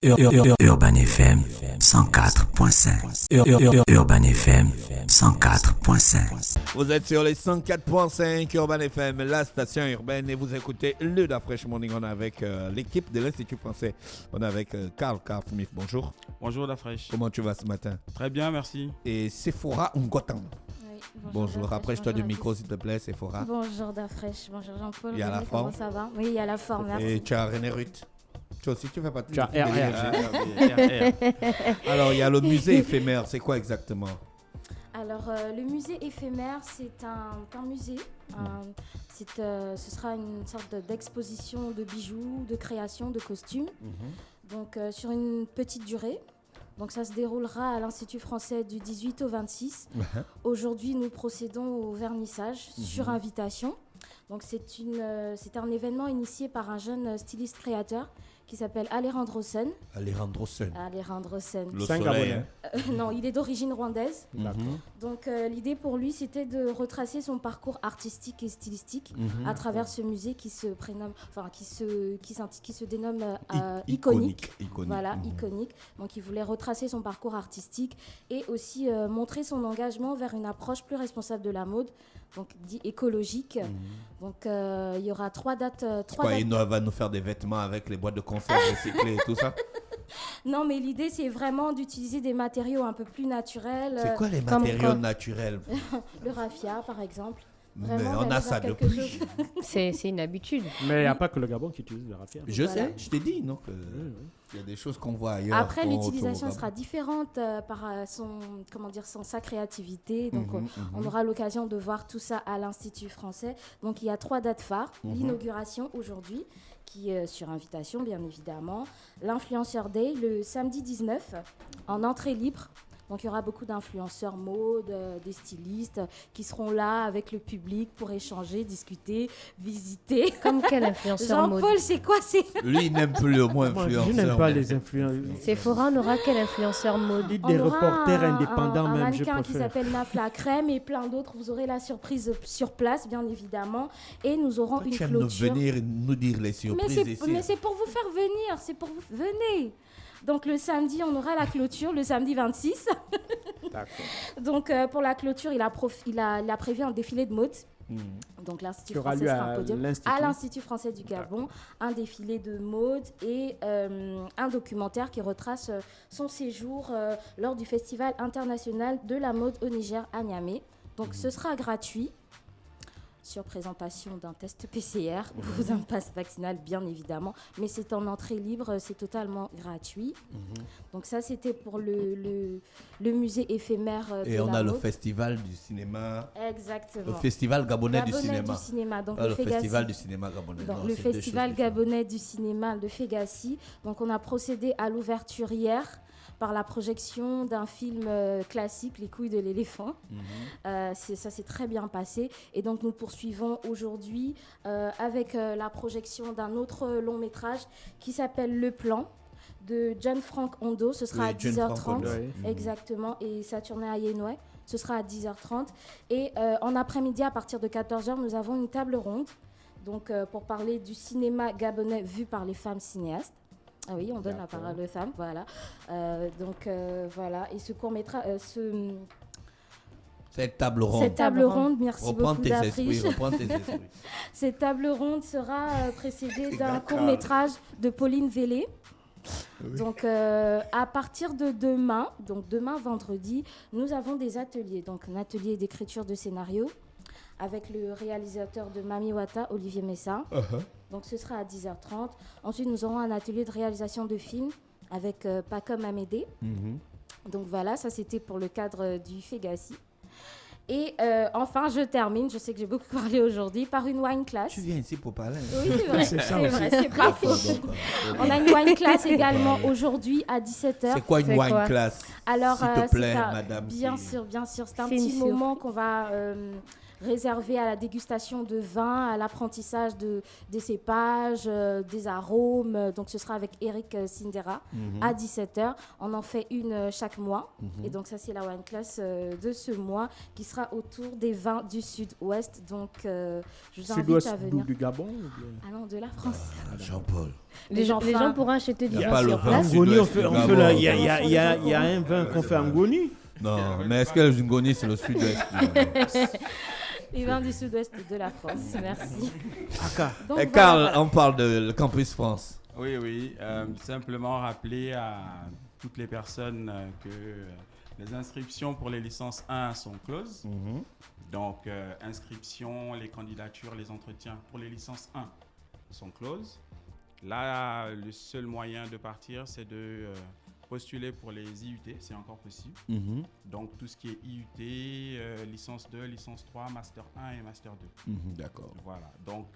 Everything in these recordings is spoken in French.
Urban FM 104.5. Urban FM 104.5. Vous êtes sur les 104.5 Urban FM, la station urbaine, et vous écoutez le Da Fresh Morning. On est avec l'équipe de l'Institut français. On est avec Carl Smith. Bonjour. Bonjour Da Fresh. Comment tu vas ce matin? Très bien, merci. Et Sephora Ngotan. Oui, Bonjour. Approche-toi du micro, s'il te plaît, Sephora. Bonjour Da Fresh. Bonjour Jean-Paul. Il y a la forme. Comment ça va? Oui, il y a la forme. Merci. Et tu as René Ruth. Toi aussi, tu fais pas de Tu as Alors, il y a le musée éphémère. C'est quoi exactement? Alors, le musée éphémère, c'est un musée. Ce sera une sorte d'exposition de bijoux, de création, de costumes. Donc, sur une petite durée. Donc, ça se déroulera à l'Institut français du 18 au 26. Aujourd'hui, nous procédons au vernissage sur invitation. Donc, c'est un événement initié par un jeune styliste créateur qui s'appelle Alejandro Sen. Alejandro Sen. Le soleil. Hein. Non, il est d'origine rwandaise. Donc l'idée pour lui, c'était de retracer son parcours artistique et stylistique à travers ce musée qui se dénomme Iconique. Voilà, Iconique. Donc il voulait retracer son parcours artistique et aussi montrer son engagement vers une approche plus responsable de la mode, donc dit écologique. Donc il y aura 3 dates. Il va nous faire des vêtements avec les boîtes de conserve recyclées et tout ça? Non, mais l'idée, c'est vraiment d'utiliser des matériaux un peu plus naturels. C'est quoi les matériaux naturels? Le raffia, par exemple. Mais Vraiment, on a ça depuis. C'est une habitude. Mais il n'y a pas que le Gabon qui utilise le raffia. Je sais, je t'ai dit. Donc, il y a des choses qu'on voit ailleurs. Après, l'utilisation sera différente par sa créativité. Donc, on aura l'occasion de voir tout ça à l'Institut français. Donc, il y a 3 dates phares. L'inauguration aujourd'hui, qui est sur invitation, bien évidemment. L'Influenceur Day, le samedi 19, en entrée libre. Donc, il y aura beaucoup d'influenceurs mode, des stylistes qui seront là avec le public pour échanger, discuter, visiter. Comme quel influenceur mode? Jean-Paul, c'est quoi? Lui, il n'aime plus le mot influenceur. Je n'aime pas les influenceurs. Sephora, on aura quel influenceur mode? Des reporters indépendants, un même, je mannequin préfère. qui s'appelle Naf la Crème et plein d'autres. Vous aurez la surprise sur place, bien évidemment. Et nous aurons une Tu aimes clôture. venir nous dire les surprises ici. Mais c'est pour vous faire venir. C'est pour vous. Venez. Donc le samedi, on aura la clôture, le samedi 26. D'accord. Donc pour la clôture, il a prévu un défilé de mode. Donc l'Institut Qui aura français lieu sera un podium. À l'Institut. l'Institut français du Gabon, un défilé de mode et un documentaire qui retrace son séjour lors du Festival international de la mode au Niger à Niamey. Donc ce sera gratuit. Sur présentation d'un test PCR ou d'un pass vaccinal, bien évidemment. Mais c'est en entrée libre, c'est totalement gratuit. Donc ça, c'était pour le musée éphémère de Et on la a le mode. festival du cinéma. Exactement. Le festival gabonais du Gabonais cinéma. Donc Ah, le Fegassi. festival du cinéma gabonais. Donc, Non, le c'est deux festival choses différentes. gabonais du cinéma de Fegassi. Donc on a procédé à l'ouverture hier par la projection d'un film classique, Les couilles de l'éléphant. Ça s'est très bien passé. Et donc nous poursuivons aujourd'hui avec la projection d'un autre long métrage qui s'appelle Le Plan de John Frank Ondo. Ce sera Oui, à John 10h30. Frank Ondo, oui. Exactement. Et ça tournait à Yenoué. Ce sera à 10h30. Et en après-midi, à partir de 14h, nous avons une table ronde. Donc pour parler du cinéma gabonais vu par les femmes cinéastes. Ah oui, on donne la parole aux femmes, voilà. Voilà. Et ce court-métrage, Cette table ronde. cette table ronde, merci Reprends beaucoup tes d'Afriche. esprits. Cette table ronde sera précédée d'un D'accord. court-métrage de Pauline Vélé. Donc à partir de demain, donc demain vendredi, nous avons des ateliers. Donc un atelier d'écriture de scénario avec le réalisateur de Mami Wata, Olivier Messa. Donc ce sera à 10h30. Ensuite, nous aurons un atelier de réalisation de films avec Pacom Amédée. Donc voilà, ça c'était pour le cadre du Fegassi. Et enfin, je termine, je sais que j'ai beaucoup parlé aujourd'hui, par une wine class. Tu viens ici pour parler. Oui, c'est vrai, c'est pas faux. On a une wine class également aujourd'hui à 17h. C'est quoi une C'est wine quoi class? Alors, S'il te plaît, c'est madame. bien sûr, c'est un C'est petit une moment qu'on va réservé à la dégustation de vin, à l'apprentissage des cépages, des arômes. Donc ce sera avec Eric Sindera à 17h. On en fait une chaque mois. Et donc ça, c'est la wine class de ce mois qui sera autour des vins du sud-ouest. Donc je vous invite Sud-ouest à venir. du Gabon ou bien? Ah non, de la France. Jean-Paul. Les gens pourront acheter du Y a vin pas le sur vin. place. Ngoni, il Gabon. y a un vin qu'on fait en Ngoni. Non, mais est-ce que le Ngoni, c'est le sud-ouest? Les vins du sud-ouest de la France. Merci. Donc, Et Karl, voilà. on parle de le Campus France. Oui. Simplement rappeler à toutes les personnes que les inscriptions pour les licences 1 sont closes. Donc, inscription, les candidatures, les entretiens pour les licences 1 sont closes. Là, le seul moyen de partir, c'est de postuler pour les IUT, c'est encore possible. Donc, tout ce qui est IUT, licence 2, licence 3, Master 1 et Master 2. D'accord. Voilà. Donc,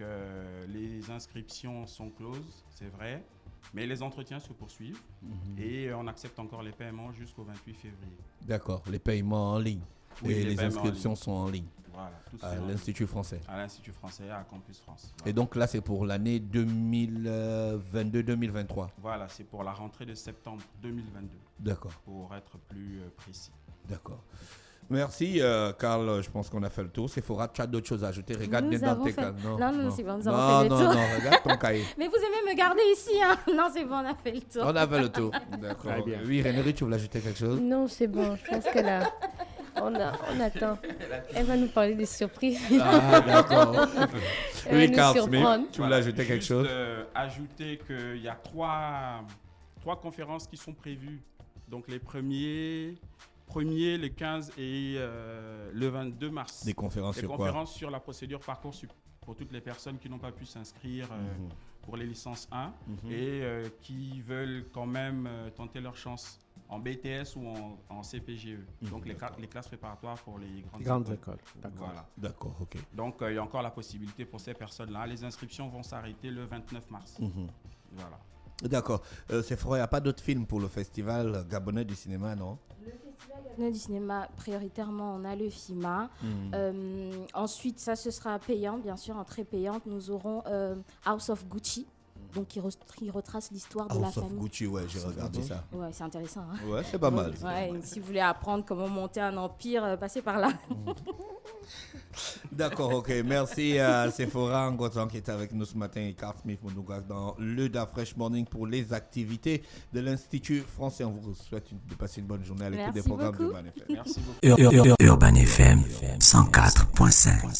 les inscriptions sont closes, c'est vrai, mais les entretiens se poursuivent et on accepte encore les paiements jusqu'au 28 février. D'accord. Les paiements en ligne. Oui, et les les paiements en inscriptions ligne. sont en ligne. Voilà, tout À ça en l'Institut français. ligne. À l'Institut français, à Campus France. Et Voilà. donc là, c'est pour l'année 2022-2023. Voilà, c'est pour la rentrée de septembre 2022, D'accord. pour être plus précis. D'accord. Merci, Karl. Je pense qu'on a fait le tour. Sephora, tu as d'autres choses à ajouter? Regarde Nous bien dans avons tes fait- cahiers. Non, c'est bon, nous avons fait le tour. Non, regarde ton cahier. Mais vous aimez me garder ici, hein? Non, c'est bon, on a fait le tour. On a fait le tour. D'accord. Très bien. Oui, René, tu voulais ajouter quelque chose? Non, c'est bon. Je pense que là, on attend. Elle va nous parler des surprises. Ah, d'accord. Elle va Oui, nous Karl Smith, surprendre. tu voulais ajouter quelque Juste, chose? ajouter qu'il y a trois conférences qui sont prévues. Donc les premiers, le 15 et le 22 mars. Des conférences Des sur quoi? conférences sur la procédure Parcoursup pour toutes les personnes qui n'ont pas pu s'inscrire pour les licences 1 et qui veulent quand même tenter leur chance en BTS ou en CPGE. Donc les classes préparatoires pour les grandes écoles. D'accord. Voilà. D'accord, ok. Donc il y a encore la possibilité pour ces personnes-là. Les inscriptions vont s'arrêter le 29 mars. Voilà. D'accord. Sephora, il n'y a pas d'autres films pour le festival gabonais du cinéma, non? Le festival gabonais du cinéma, prioritairement, on a le FIMA. Ensuite, ça, ce sera payant, bien sûr, entrée payante. Nous aurons House of Gucci, donc qui retrace l'histoire de la House of famille. Gucci, ouais, j'ai regardé ça. Ouais, c'est intéressant. Hein? Ouais, c'est pas mal. Ouais, si vous voulez apprendre comment monter un empire, passez par là. D'accord, ok. Merci à Sephora Ngotan qui est avec nous ce matin et Karl Smith Mounouga dans le Da Fresh Morning pour les activités de l'Institut français. On vous souhaite de passer une bonne journée à l'écoute des Merci programmes beaucoup. de Urban FM. Merci beaucoup. Urban FM 104.5.